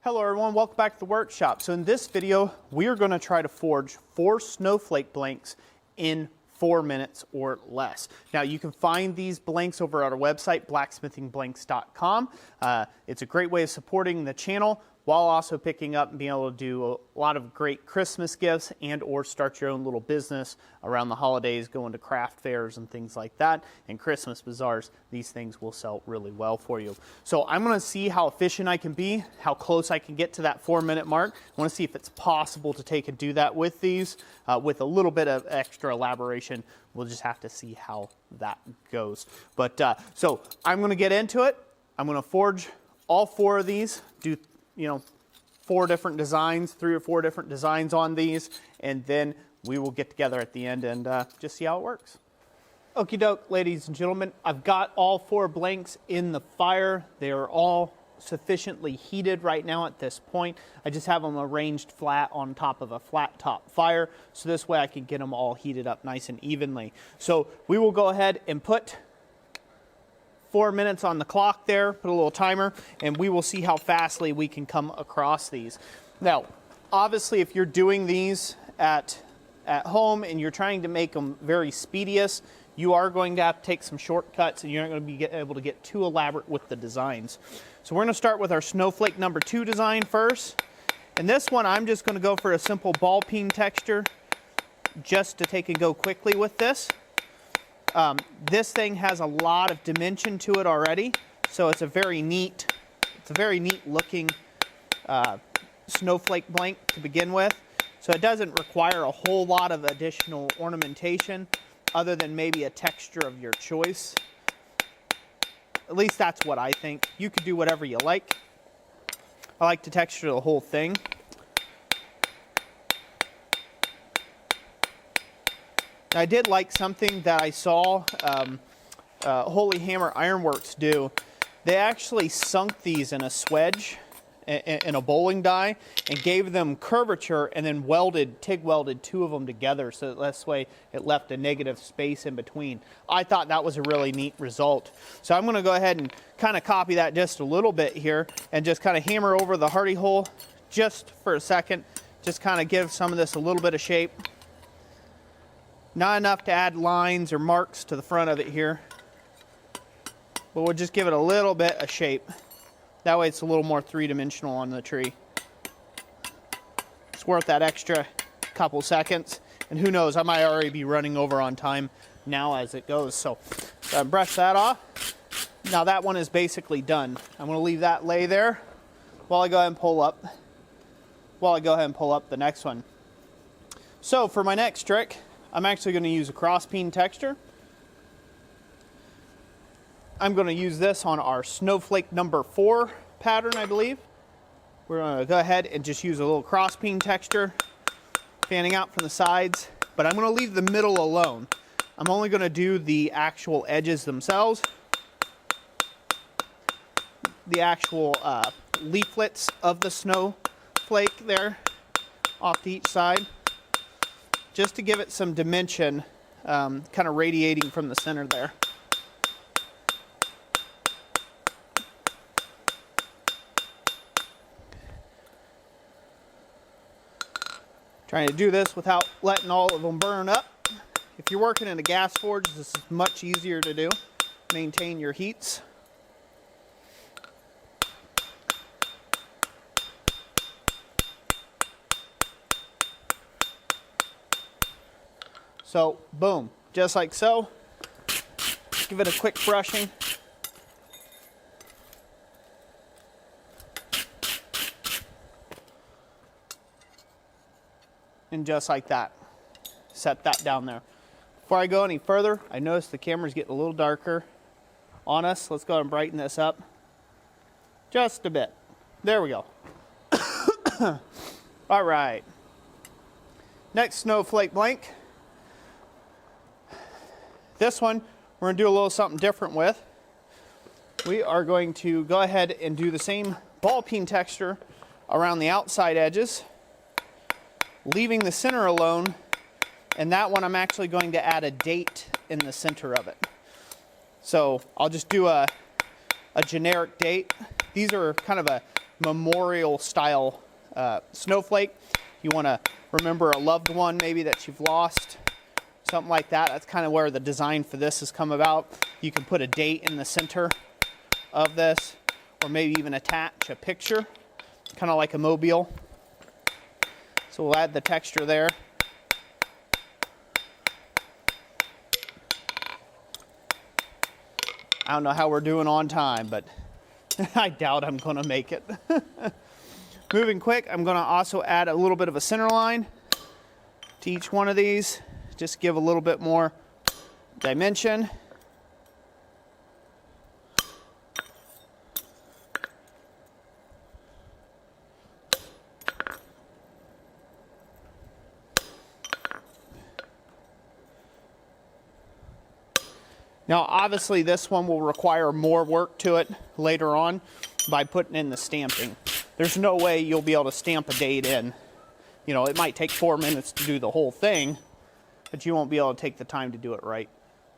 Hello everyone, welcome back to the workshop. So in this video, we are going to try to forge 4 snowflake blanks in 4 minutes or less. Now you can find these blanks over at our website, blacksmithingblanks.com. It's a great way of supporting the channel while also picking up and being able to do a lot of great Christmas gifts and or start your own little business around the holidays, going to craft fairs and things like that, and Christmas bazaars. These things will sell really well for you. So I'm going to see how efficient I can be, how close I can get to that 4-minute mark. I want to see if it's possible to take and do that with these, with a little bit of extra elaboration. We'll just have to see how that goes. But so I'm going to get into it. I'm going to forge all 4 of these, do 4 different designs, 3 or 4 different designs on these, and then we will get together at the end and just see how it works. Okie doke, ladies and gentlemen, I've got all 4 blanks in the fire. They are all sufficiently heated right now at this point. I just have them arranged flat on top of a flat top fire, so this way I can get them all heated up nice and evenly. So we will go ahead and put 4 minutes on the clock there, put a little timer, and we will see how fastly we can come across these. Now, obviously, if you're doing these at home and you're trying to make them very speediest, you are going to have to take some shortcuts and you're not going to be able to get too elaborate with the designs. So we're going to start with our snowflake number 2 design first. And this one, I'm just going to go for a simple ball peen texture just to take and go quickly with this. This thing has a lot of dimension to it already, so it's a very neat looking snowflake blank to begin with. So it doesn't require a whole lot of additional ornamentation other than maybe a texture of your choice. At least that's what I think. You could do whatever you like. I like to texture the whole thing. I did like something that I saw Holy Hammer Ironworks do. They actually sunk these in a swedge, in a bowling die, and gave them curvature and then TIG welded 2 of them together so that this way it left a negative space in between. I thought that was a really neat result. So I'm going to go ahead and kind of copy that just a little bit here and just kind of hammer over the hardy hole just for a second. Just kind of give some of this a little bit of shape. Not enough to add lines or marks to the front of it here, but we'll just give it a little bit of shape. That way it's a little more 3-dimensional on the tree. It's worth that extra couple seconds, and who knows, I might already be running over on time now as it goes. So brush that off. Now that one is basically done. I'm going to leave that lay there while I go ahead and pull up the next one. So for my next trick, I'm actually going to use a cross peen texture. I'm going to use this on our snowflake number 4 pattern, I believe. We're going to go ahead and just use a little cross peen texture, fanning out from the sides, but I'm going to leave the middle alone. I'm only going to do the actual edges themselves, the actual leaflets of the snowflake there off to each side, just to give it some dimension, kind of radiating from the center there. Trying to do this without letting all of them burn up. If you're working in a gas forge, this is much easier to do. Maintain your heats. So, boom, just like so. Give it a quick brushing. And just like that, set that down there. Before I go any further, I notice the camera's getting a little darker on us. Let's go ahead and brighten this up just a bit. There we go. All right. Next snowflake blank. This one, we're going to do a little something different with. We are going to go ahead and do the same ball peen texture around the outside edges, leaving the center alone, and that one I'm actually going to add a date in the center of it. So I'll just do a generic date. These are kind of a memorial style snowflake. You want to remember a loved one maybe that you've lost, something like that. That's kind of where the design for this has come about. You can put a date in the center of this, or maybe even attach a picture, kind of like a mobile. So we'll add the texture there. I don't know how we're doing on time, but I doubt I'm going to make it. Moving quick, I'm going to also add a little bit of a center line to each one of these. Just give a little bit more dimension. Now, obviously, this one will require more work to it later on by putting in the stamping. There's no way you'll be able to stamp a date in. You know, it might take 4 minutes to do the whole thing, but you won't be able to take the time to do it right.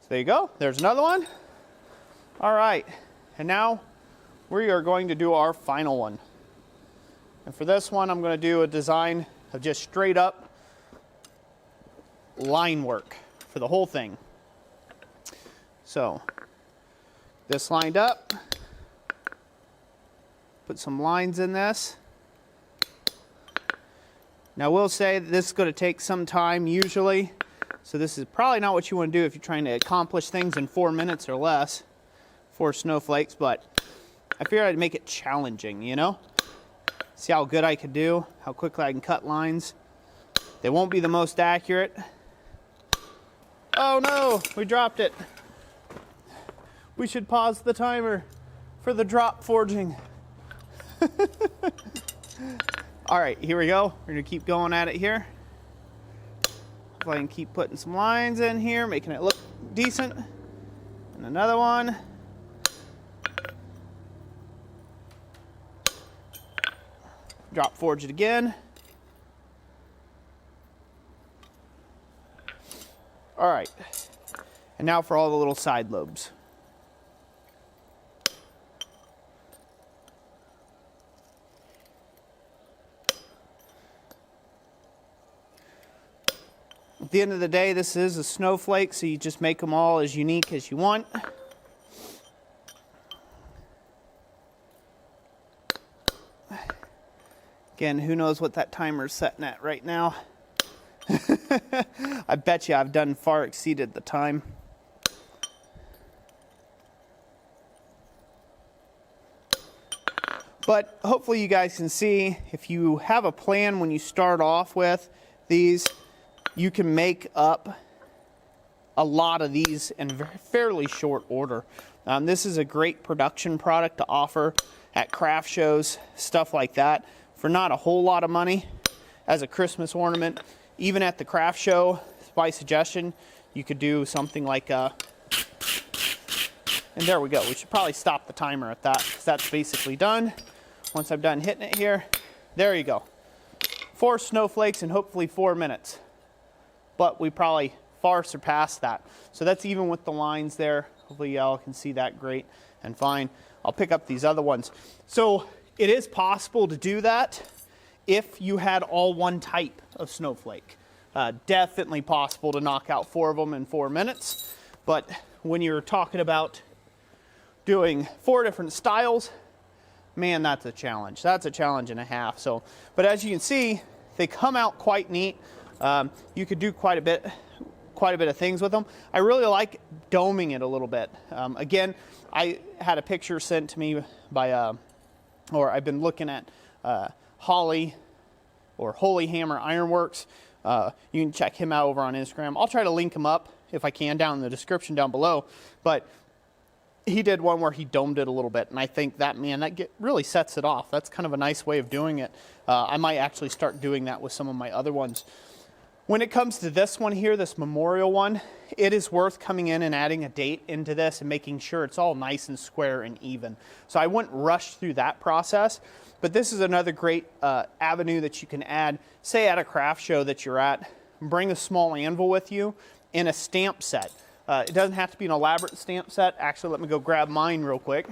So there you go. There's another one. All right. And now we are going to do our final one. And for this one, I'm going to do a design of just straight up line work for the whole thing. So this lined up, put some lines in this. Now I will say that this is going to take some time usually, so this is probably not what you want to do if you're trying to accomplish things in 4 minutes or less for snowflakes, but I figured I'd make it challenging, you know? See how good I could do, how quickly I can cut lines. They won't be the most accurate. Oh no, we dropped it. We should pause the timer for the drop forging. All right, here we go. We're gonna keep going at it here. If I can keep putting some lines in here, making it look decent. And another one. Drop forge it again. All right, and now for all the little side lobes. At the end of the day, this is a snowflake, so you just make them all as unique as you want. Again, who knows what that timer's setting at right now. I bet you I've done far exceeded the time. But hopefully you guys can see, if you have a plan when you start off with these, you can make up a lot of these in fairly short order. This is a great production product to offer at craft shows, stuff like that, for not a whole lot of money as a Christmas ornament. Even at the craft show, by suggestion, you could do something like and there we go. We should probably stop the timer at that, because that's basically done. Once I'm done hitting it here, there you go. 4 snowflakes in hopefully 4 minutes. But we probably far surpassed that. So that's even with the lines there. Hopefully y'all can see that great and fine. I'll pick up these other ones. So it is possible to do that if you had all one type of snowflake. Definitely possible to knock out 4 of them in 4 minutes. But when you're talking about doing 4 different styles, man, that's a challenge. That's a challenge and a half. So, but as you can see, they come out quite neat. You could do quite a bit of things with them. I really like doming it a little bit. Again, I had a picture sent to me by, or I've been looking at Holy Hammer Ironworks. You can check him out over on Instagram. I'll try to link him up if I can down in the description down below. But he did one where he domed it a little bit, and I think that, man, that really sets it off. That's kind of a nice way of doing it. I might actually start doing that with some of my other ones. When it comes to this one here, this memorial one, it is worth coming in and adding a date into this and making sure it's all nice and square and even. So I wouldn't rush through that process, but this is another great avenue that you can add, say at a craft show that you're at. Bring a small anvil with you in a stamp set. It doesn't have to be an elaborate stamp set. Actually, let me go grab mine real quick.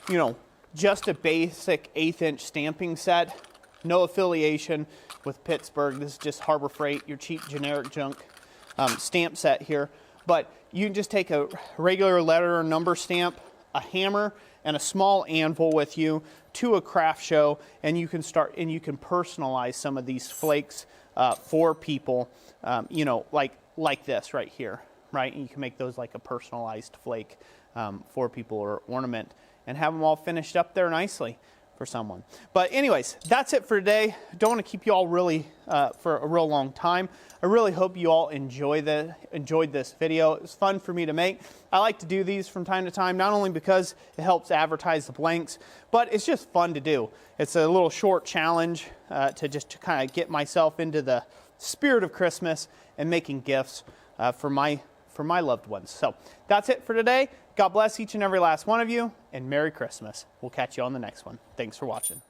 you know, just a basic 1/8" stamping set. No affiliation with Pittsburgh. This is just Harbor Freight, your cheap generic junk stamp set here. But you can just take a regular letter or number stamp, a hammer, and a small anvil with you to a craft show, and you can start and you can personalize some of these flakes for people, you know, like this right here, right? And you can make those like a personalized flake for people or ornament, and have them all finished up there nicely for someone. But anyways, that's it for today. Don't want to keep you all really for a real long time. I really hope you all enjoyed this video. It was fun for me to make. I like to do these from time to time, not only because it helps advertise the blanks, but it's just fun to do. It's a little short challenge to kind of get myself into the spirit of Christmas and making gifts for my loved ones. So that's it for today. God bless each and every last one of you, and Merry Christmas. We'll catch you on the next one. Thanks for watching.